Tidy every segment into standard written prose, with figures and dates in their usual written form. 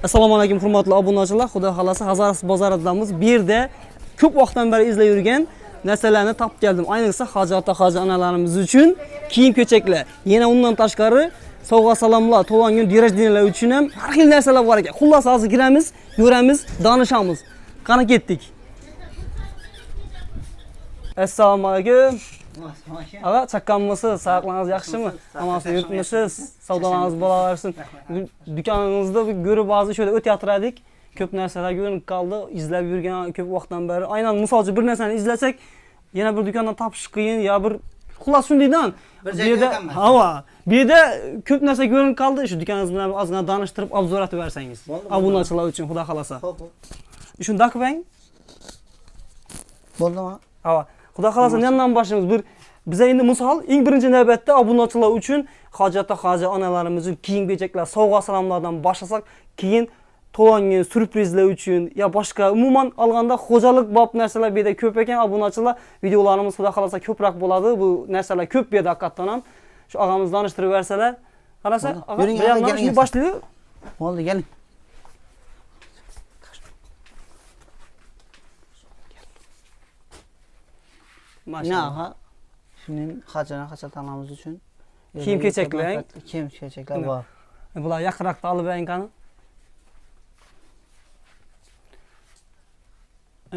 Assalomu alaykum hurmatli obunachilar. Xudo xolasa Hazar bozoridamiz. Bir yerda ko'p vaqtdan beri izlab yurgan narsalarni topib keldim. Ayniqsa hojatda hoji onalarimiz uchun kiyim-kechaklar. Yana undan tashqari sovg'a salomlar, to'g'on kun derajdinalar uchun ham har xil narsalar bor ekan. Xullas hozir kiramiz, ko'ramiz, donishamiz. Qani ketdik. Assalomu alaykum. Aga chaqqanmisiz? Sağlığınız yaxshimi? Amansiz yurtmisiz? Savdolarınız bo'laversin. Dükanınızda bir görüp bazı şöyle o'tayotiradik. Ko'p narsalar ko'rinib qoldi. Izlab yurgan ko'p vaqtdan beri. Aynan misolchi bir narsani izlasak, yana bir do'kondan topish qiyin, ya bir xullas shundaydan. Bir yerda hava. Bir yerda ko'p narsa ko'rinib qoldi. Shu do'koningiz bilan ozgina danishtirib obzor etib bersangiz. Obunachilar uchun xudo xolasa. Xo'p. Shunda qilbang. Bo'ldimi? Hava. Xudo xolasa yandan boshimiz bir bize endi misol eng birinchi navbatda obunachilar uchun hojatda hoji onalarimiz uchun kiyim-kechaklar, sovg'a salomlardan boshlasak, keyin to'g'on surprizlar uchun ya boshqa umuman olganda xo'jalik bob narsalar bu yerda ko'p ekan. Obunachilar videolarimiz xudo xolasa ko'proq bo'ladi. Bu narsalar ko'p bu yerda haqiqatan ham. Shu og'amiz tanishtirib bersalar, qarasa, yuring, keling boshlaylik. Bo'ldi, keling. Maşallah. Şimdi hacana tanımız için kiyim-kechaklar. Kiyim-kechaklar var. Bular yaqinroqda olib bering qani.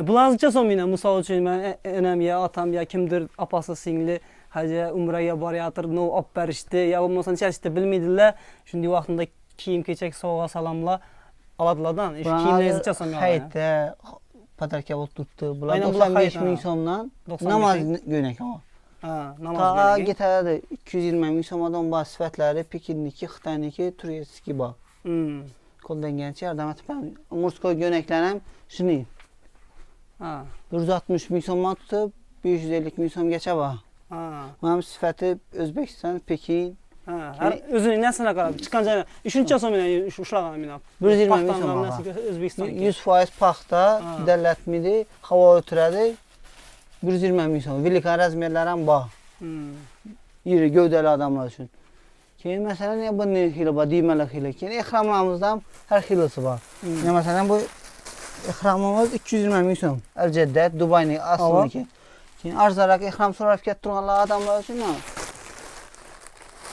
Bularcha so'mina misol uchun men enam ya otam ya kimdir opasi singli haja umraga borayotir, no olib berishdi, ya bo'lmasa nechasida bilmaydilar. Shunday vaqtida kiyim-kechak sovg'a salomlar oladilardan. Kiyimlaringizni so'mga haytda padarka bo'lib turibdi. Bular 95 ming so'mdan namoz ko'ynak ama. Ha, namoz ko'ynak. Ta ketadi 220 ming so'mdan bor sifatlari Pekinniki, Xitoyniki, Turkiyadagi bor. Qo'llangancha yordam etib, Murskoy ko'ynaklar ham shuni. Ha, 160 ming so'mdan tutib 550 ming so'mgacha bor. Ha. Mana sifati O'zbekiston, Pekin. Ha, har o'zining narsasiga qarab chiqqan joyda shuncha so'mdan ushlagan men. 120 ming so'm. O'zbekiston 100% paxta, dallatmidi, havo o'tiradi. 120 ming so'm. Vilkan razmerlar ham bor. Yiri gövdeli adamlar uchun. Keyin masalan ne bunday xili bor, diymalar xili. Keyin ehramlarimizda ham har xilisi bor. Masalan bu ehramimiz 220 ming so'm. Al-Jaddat, Dubayning asliniki. Keyin arzonroq ehram so'rab kelib turganlar adamlar uchun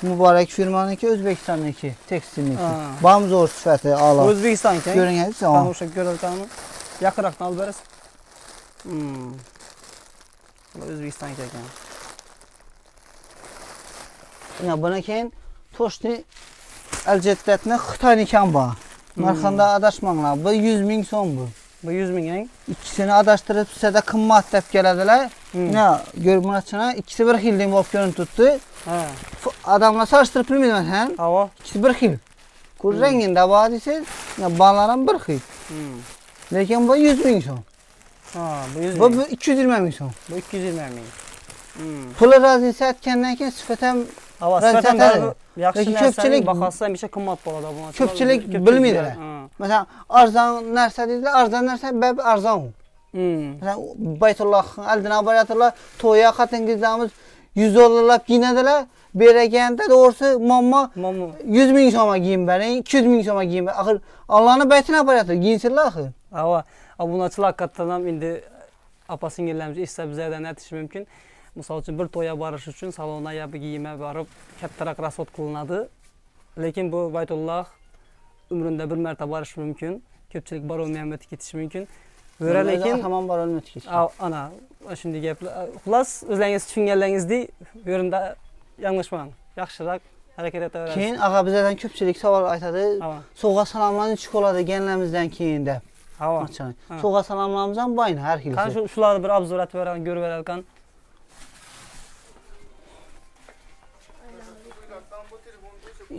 Mübarek firmaniki, O'zbekistonniki, tekstilniki. Bamzor sifati a'lo. O'zbekistonki. Ko'ringansiz, ha. O'sha ko'rilganmi? Yaqinroqdan olib berasiz. O'zbekistonki ekan. Ya buna keyin to'shni Al-Jaddatni Xitoyniki ham bor. Marxanda adashmanglar. Bu 100 ming so'm bu. Bu 100 ming ang. İkisini adashtirib sizda qimmat deb keladilar. Ya görmüyorsunuz, ikisi bir xil bo'lib ko'rinib turibdi. Ha. Adamlar solishtirib bilmayman ham. Havo. İkisi bir xil. Ko'z rangida bor desiz, ballar ham bir xil. Lekin bu 100 ming so'm. Ha, bu 100 ming. Bu 220 ming so'm. Bu 220 ming. Puli raziyasi aytgandan keyin sifatan havo sifatan yaxshi narsaning bahosi hamisha qimmat bo'ladi bu. Ko'pchilik bilmaydilar. Masalan, arzon narsa deydilar, arzon narsa bab arzon. Mesela Baytulloh aldina boryaptilar, to'ya xotin-qizlarimiz 100 dollarlab kiyinadilar. Beraganda doğrusu mamma 100 ming so'mga kiyim bering, 200 ming so'mga kiyim bering. Axir Allohning baytına boryapti, giyinsinlar axir. Hava obunachilar haqiqatan ham endi opa-singillarimiz esa bizlardan aytish mumkin. Misol uchun bir to'yga borish uchun salonga yabi kiyime borib kattaroq rasxod qilinadi. Lekin bu Baytulloh umrunda bir marta borish mumkin. Ko'pchilik borolmagan bo'lib ketishi mumkin. Bo'ra lekin hamon borolmaydi ketish. Ana shunday gaplar. Xullas o'zlaringiz tushunganlaringizdek bu yerda yanglishmang. Yaxshiroq harakat etaverasiz. Keyin ag'a bizlardan ko'pchilik savol aytadi. Sovg'a salomlarni chiqoladi deganlarimizdan keyin deb. Havo. Sovg'a salomlarimiz ham boyni har xil. Qani shularni bir obzor etib beraman, ko'rib beralkan.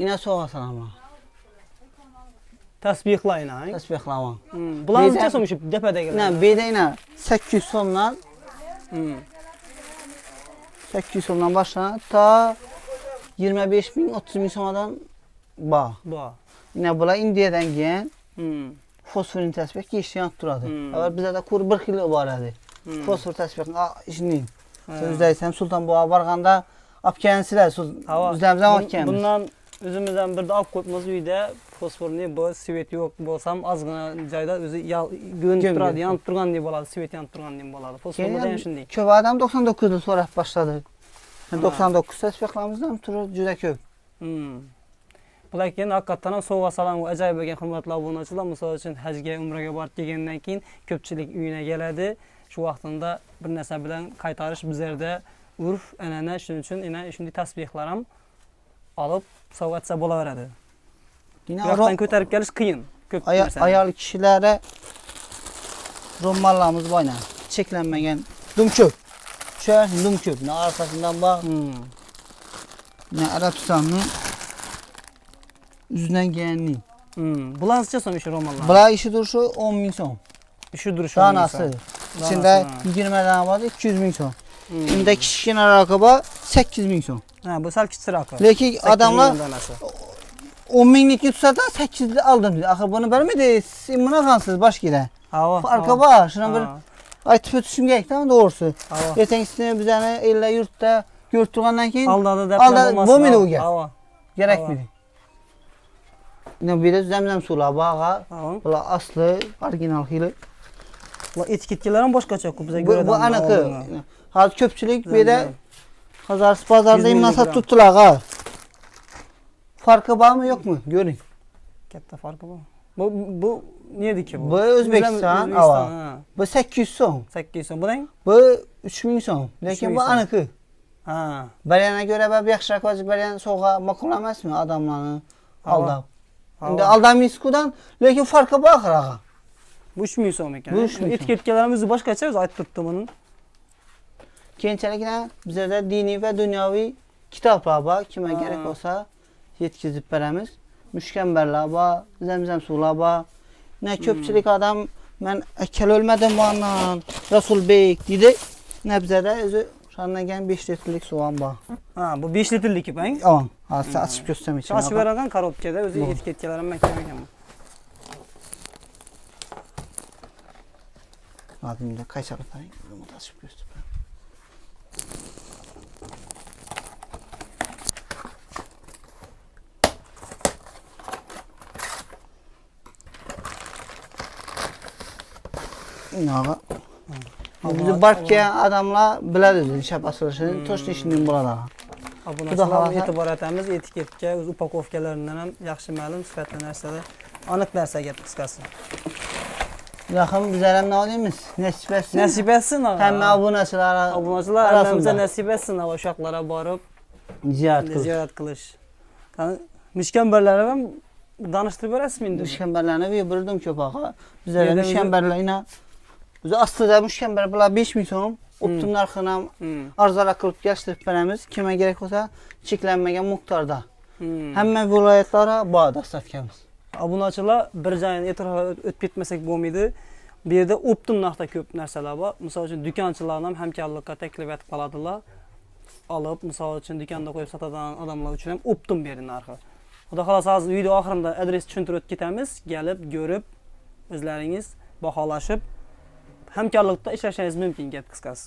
Ina sovg'a salomlar. Tasbihlayın. Tasbihlayman. Bular necha so'm shu depadagilar? Na, bedayna 800 so'mdan 800 so'mdan boshlanib ta 25 ming 30 ming so'mdan bor. Bor. Ina bular Indiyadan kelgan. Fosforin tasbih kiyishgan turadi. Avval bizda kur bir xil bor edi. Fosfor tasbih ishning. Sizda aytsam Sultonboga borganda olib kelsizlar, o'zlarimizdan olib kelamiz. Bundan o'zimizdan bir olib qo'yibmiz uyda fosforni bu svet yo'q bo'lsam ozgina joyda o'zi ko'rinib turadi, yonib turgandek bo'ladi, svet yonib turgandek bo'ladi. Fosforda ham shunday. Ko'p odam 99 ni so'rab boshladi. 99 ta speqlamizdan turib juda ko'p. Lekin haqiqatan ham sovg'a salom ajoyib bo'lgan hurmatli obunachilar, misol uchun hajga, umraga borib kelgandan keyin ko'pchilik uyina keladi. Shu vaqtida bir narsa bilan qaytarish bizlarda urf, an'ana, shuning uchun shunday tasbihlar ham olib sovg'a etsa bo'laveradi. Yoqdan ko'tarib kelish qiyin. Ko'p narsa. Ayol kishilari ro'mollarimiz bor edi. Cheklanmagan dumko'p. O'sha dumko'p. Orqasidan bor. Arabistonning uzidan kelganning. Bular necha so'm shu ro'mollar? Bular ishi turishi 10 ming so'm. Ishi turishi Danasi. İçində 20 dana var, 200 ming so'm. Unda kichkinaroqi bor, 8 ming so'm. Ha, bu sal kichikroq. Lekin odamlar 10 minglikni tutsada 8 aldım dedi. Axir buni bilmaydi. Siz bunaqansiz boshqalar. Farqi bor. Shuni bir aytib o'tishim kerak-da, to'g'risi. Ertangisini bizani ellar yurtda ko'rib turgandan keyin aldadi deb bo'lmaydi u gap. Kerakmidi. Bu yerda zamzam suvlar bor. Bular asli, original xili. Bu etiketkalar ham boshqacha-ku bizga ko'ra. Bu aniqi. Hozir ko'pchilik bu yerda Qozog'iston bozorida imlasab tutdilar. Farqi bormi, yo'qmi? Ko'ring. Katta farqi bor. Bu nerdiki bu? Bu O'zbekiston, bu 800 so'm. 800 so'm. Buning? Bu 3000 so'm. Lekin bu aniqi. Ha. Baryana ko'ra bu yaxshiroq o'zi baryan sovg'a ma'qul emasmi odamlarni aldab. Endi aldamizkudan, lekin farqi bor axir. Bu 3000 so'm ekan. Etiketkalarimiz boshqacha, o'zi aytib turibdi buni. Keyinchalik bizda diniy va dunyoviy kitoblar bor. Kimga kerak bo'lsa yetkazib beramiz. Mushkambarlar bor, zamzam suvlar bor. Ko'pchilik odam men akal o'lmadim bundan, Rasulbek dedi. Bizda o'zi shundan 5 litrlik suv ham bor. Ha, bu 5 litrlik bang? Hozir ochib ko'rsataman. Ochib berilgan korobkada o'zi etiketkalar ham mahkam ekan. Hozir qaycha qilsang, buni ochib ko'rsataman. Naga. Bizi barcha odamlar biladi nishab asilishini, to'shni ishining bo'ladi. Obunachilar e'tibor etamiz, etiketka, o'z upakovkalaridan ham yaxshi ma'lum sifatli narsalar, aniq narsaga qisqasi. Yaqin bizlar ham nolimiz, nasib etsin. Nasib etsin. Hamma obunachilar hammamizga nasib etsin, o'shoqlarga borib ziyorat qilish. Mushkambarlar ham danishtirib berasizmi endi? Mushkambarlarni berdim ko'paqa. Bizlar mushkambarlarni o'zi aslida mushkambar bular 5000 so'm. Optim narxini ham arzonroq qilib kelishtirib beramiz. Kimga kerak bo'lsa, cheklanmagan miqdorda. Hamma viloyatlara bor dastavkamiz. Obunachilar bir joyni e'tirof o'tib ketmasak bo'lmaydi. Bu yerda optim narxda ko'p narsalar bor. Misol uchun do'konchilarni ham hamkorlikka taklif etib qoladilar. Olib, misol uchun do'konda qo'yib sotadigan odamlar uchun ham optim berdi narxi. Xudo xolasa hozir video oxirida adres tushuntirib o'tib ketamiz. Kelib, ko'rib, o'zlaringiz baholashib hamkorlikda ishlashingiz mumkin gap qisqasi.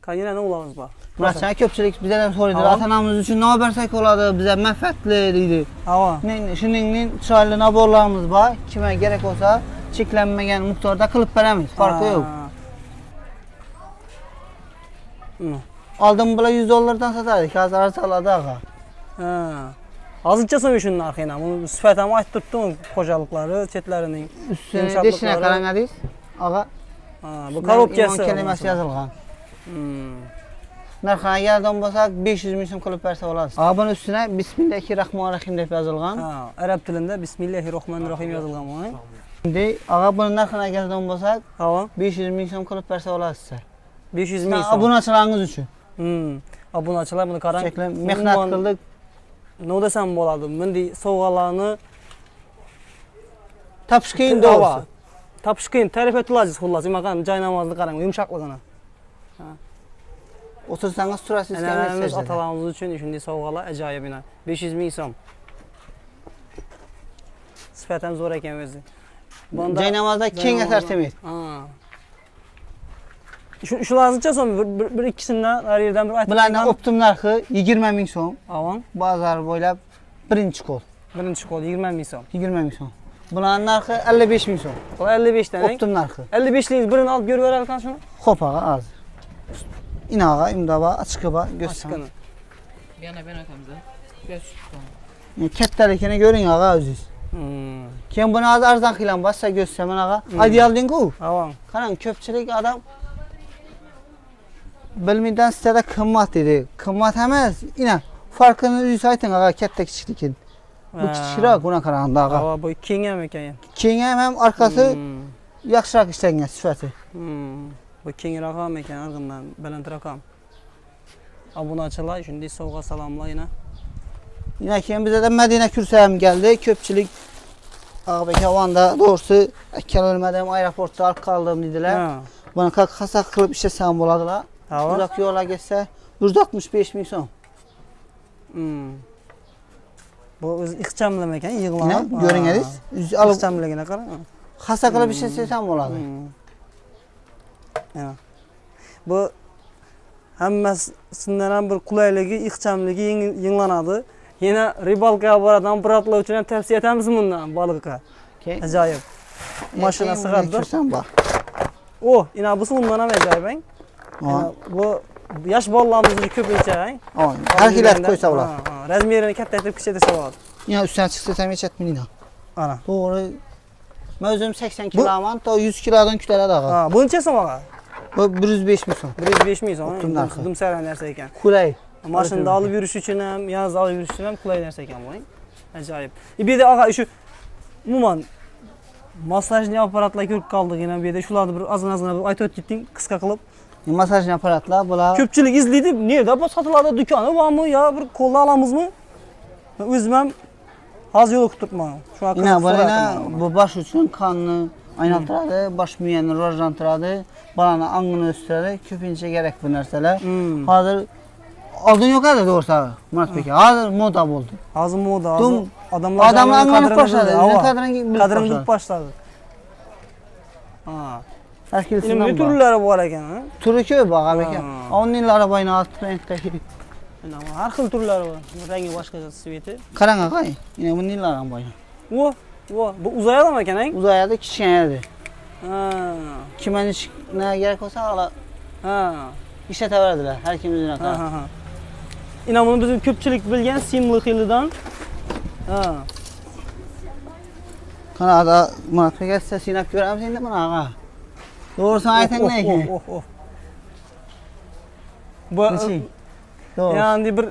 Qanday o'g'limiz bor. Masalan, ko'pchilik bizdan so'raydi, ota-onamiz uchun nima bersak bo'ladi, bizga manfaatli deydi. Shuningdek, chiroyli naborlarimiz bor. Kimga kerak bo'lsa, cheklanmagan miqdorda qilib beramiz. Farqi yo'q. Oldin bular $100 dan sotardik, hozir arzonlarda. Hozircha so'm shuni narxini. Buni sifat ham aytib turibdim, xo'jaliklari, chetlarining. Deshina qarangadingiz? Og'a. Bu korobkasi kelimasi yozilgan. Narxini agardan bo'lsak 500 ming so'm qilib bersa bo'ladi. Buni ustiga Bismillahirrohmanirrohim deb yozilgan. Arab tilida Bismillahirrohmanirrohim yozilgan bu. Endi buni narxini agardan bo'lsak 500 ming so'm qilib bersa bo'ladi sizga. 500 ming so'm. Obunachilaringiz uchun. Obunachilar buni qarang. Mehnat qildik. Nima desam bo'ladi? Bunday sovg'alarni topish qiyin doğrusu. Topish qiyin, ta'rif etilasiz xullas. Mana joy namozni qarang, yumshoqligini. O'tirsangiz turasiz, anamiz otalarimiz uchun shunday sovg'alar ajoyib ina. 500 ming so'm. Sifat ham zo'r ekan o'zi. Joy namozda keng asar temaydi. Shularcha so'm bir ikkisidan har yerdan bir aytib. Bularning optim narxi 20 ming so'm. Avon bozor bo'ylab birinchi qo'l. Birinchi qo'l 20 ming so'm. 20 ming so'm. Bularning narxi 55 ming so'm. Bu 55 dan. Optim narxi. 55lingiz birini olib ko'rib berar ekan shuni. Xo'p ağa az. İnağa, imdaba, açıqıba göstərin. Aşkını. Yana ben akamda. Göz Kattalikini görün ağa özünüz. Kim bunu az arzan xilan bassa göstəmən ağa. Ideal din ku. Tamam. Qaran köpçülük adam bilmeden sitede kımmat dedi. Kımmat emas. İna farkını üzü aytın ağa katta kiçiklikin. Bu kiçikroq buna qaraganda ağa. Hava bu kengam ekan. Kengam hem arkası yaxshiroq ishlangan sifati. Bu kengroq ham ekan, arg'indan balandroq ham. Obunachilar shunday sovg'a salomlar yana. Yine keyin bize de Medine Kürsem geldi. Köpçülük ağabey havanda doğrusu ekkel ölmedim aeroportta arka kaldım dediler. Ha. Bana kalk kasak kılıp işlesem buladılar. Hava. Uzak yola geçse 165 ming so'm. Bu o'zi ixchamlama ekan, Yine yig'lanib. görüneriz. Alıp Ixchamligini qara. kasa kılıp işlesem buladı. Ya. Bu hammasidan ham bir qulayligi, ixchamligi yenglanadi. Yana ribalkaga boradigan piratlar uchun ham tavsiya etamiz bundan baliqqa. Ajoyib. Mashina sig'adi. Kürsem bak. O, ina busi undan ham ajoyib, hein? Bu yosh bolalarimiz uchun ko'pincha, Her hilat koysa buladı. Razmerini kattaytirib kichaytirsa bo'ladi. Yine üstüne çıksa sen geçet mi yine? Ana. Doğru. Ben özüm 80 kiloman, ta 100 kilodan kütele dağı. Ha, bu necha so'm ağa? Bu 105 ming so'm. 105 ming so'm. Optim narxi. Xudim saran narsa ekan. Kulay. Mashinada olib yurish uchun ham, yozda olib yurish uchun ham qulay narsa ekan bu. Ajoyib. Bu yerda ağa shu umuman massajli apparatlar ko'rib qoldik yana bu yerda shularni bir ozgina bir aytib o'tding qisqa qilib. Masaj aparatlar bular. Ko'pchilik izlaydi. Nerda bu sotiladi? Do'koni bormi yo bir qo'lda olamizmi? O'zim ham hozir yo'l turibman. Shunaqa Yine bana bu baş için kanını aynaltırады, baş müyeni rojlantırады, balanı angını östürеді, köpünce gerek bu narsalar. Hazır aldın yok hadi doğrusu Murat Bey. Hazır moda oldu. Hozir moda, Dum odamlar adamlar anlanıp başladı. Qadrini Kadrin bilib başladı. Ha. Eskilisinden Nima bu. turlari bor ekan, ha? Turu köp ağa beka. Onun il arabayla alt renkdeki. Har xil turlari bor. Rangi boshqa sveti. Qarang ağa, yine bunun il arabayla. Bu bu uzayadimi ekan, ha? Uzayadı, kichkinadı. Ha. Kimen ne gerek olsa ala Ha. işleteverdiler. Her kimizin Ha akar. ha. Ina buni bizim ko'pchilik bilgan simli xilidan. Ha. Kanada Murat Bey sesini göremiz şimdi bana ağa. Doğrusu ayten ne ki? Bu Doğru. yani bir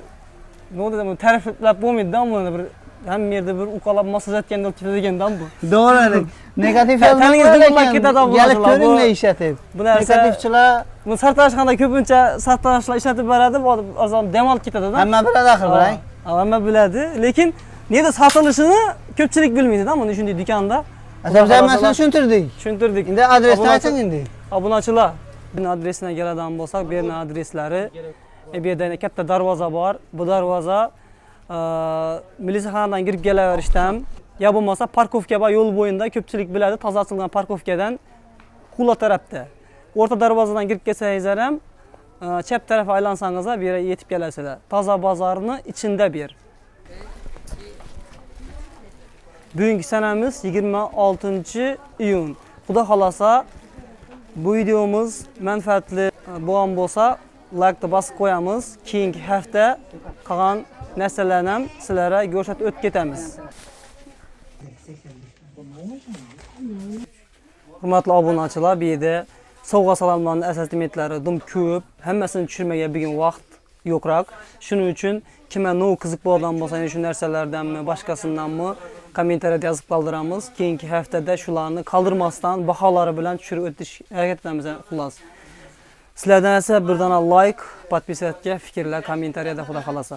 ne dedim tariflab bo'lmaydi-da buni bir ham yerda bir uqalab masaj etganda olib ketadigan-da bu. Doğru öyle. Negatif Taningizni bilmay ketadi bu Gelip narsalar, görün bu- ne işletip. Bu narsa Negatifçiler bu sartaroshxona ko'pincha sartaroshlar ishlatib beradi, bu ozon dam olib ketadi-da. hamma biladi axir bilan. Hamma biladi, lekin nega sotilishini ko'pchilik bilmaydi-da buni shunday do'konda. Asabza hammasini tushuntirdik. Tushuntirdik. Endi adresni ayting endi. Obunachilar, bu adresine keladigan bo'lsak, bu yerning adreslari, bu yerda katta darvoza bor. Bu darvoza militsiyaxonadan kirib kelaverishdan, yo bo'lmasa parkovka bor yo'l bo'yida, ko'pchilik biladi, toza ochilgan parkovkadan qo'l tarafda. O'rta darvozadan kirib kelsangiz ham, chap tarafga aylansangiz ham bu yerga yetib kelasizlar. Toza bozorning ichida bir. Bugungi sanamiz 26-iyun. Xudo xolasa bu videomiz manfaatli bo'lgan bo'lsa, like bosib qo'yamiz. Keyingi hafta qolgan narsalarni ham sizlarga ko'rsatib o'tib ketamiz. Hurmatli obunachilar, bu yerda sovg'a salomlarning assortimentlari dum ko'p, hammasini tushirmaga bugun vaqt yo'qroq. Shuning uchun kimga no qiziq bo'lgan bo'lsa, shu narsalardanmi, boshqasindanmi kommentariyada yozib qoldiramiz. Keyingi haftada shularni qoldirmasdan baholari bilan tushirib o'tish harakatlarimiz xullas. Sizlardan esa birdan like, podpisatsiya, fikrlar kommentariyada xudo xolasa.